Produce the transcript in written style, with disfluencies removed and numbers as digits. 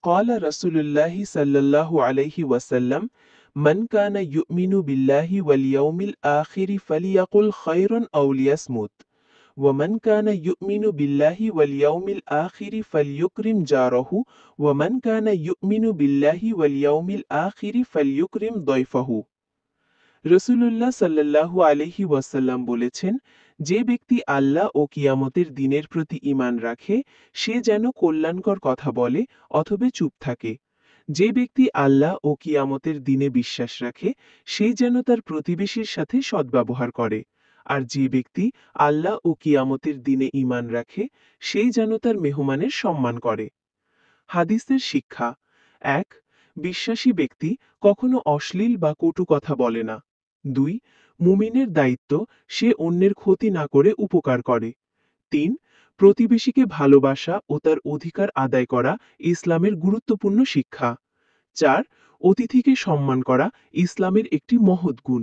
قال رسول الله صلى الله عليه وسلم من كان يؤمن بالله واليوم الآخر فليقل خيرا أو ليصمت ومن كان يؤمن بالله واليوم الآخر فليكرم جاره ومن كان يؤمن بالله واليوم الآخر فليكرم ضيفه রসুলুল্লাহ সাল্লাল্লাহু আলাইহি ওয়াসাল্লাম বলেছেন, যে ব্যক্তি আল্লাহ ও কিয়ামতের দিনের প্রতি ঈমান রাখে সে যেন কল্যাণকর কথা বলে অথবা চুপ থাকে। যে ব্যক্তি আল্লাহ ও কিয়ামতের দিনে বিশ্বাস রাখে সে যেন তার প্রতিবেশীর সাথে সদ্ব্যবহার করে। আর যে ব্যক্তি আল্লাহ ও কিয়ামতের দিনে ঈমান রাখে সে যেন তার মেহমানের সম্মান করে। হাদিসের শিক্ষা: ১. বিশ্বাসী ব্যক্তি কখনো অশ্লীল বা কটু কথা বলে না। ২. মুমিনের দায়িত্ব সে অন্যের ক্ষতি না করে উপকার করে। ৩. প্রতিবেশীকে ভালোবাসা ও তার অধিকার আদায় করা ইসলামের গুরুত্বপূর্ণ শিক্ষা। ৪. অতিথিকে সম্মান করা ইসলামের একটি মহৎ গুণ।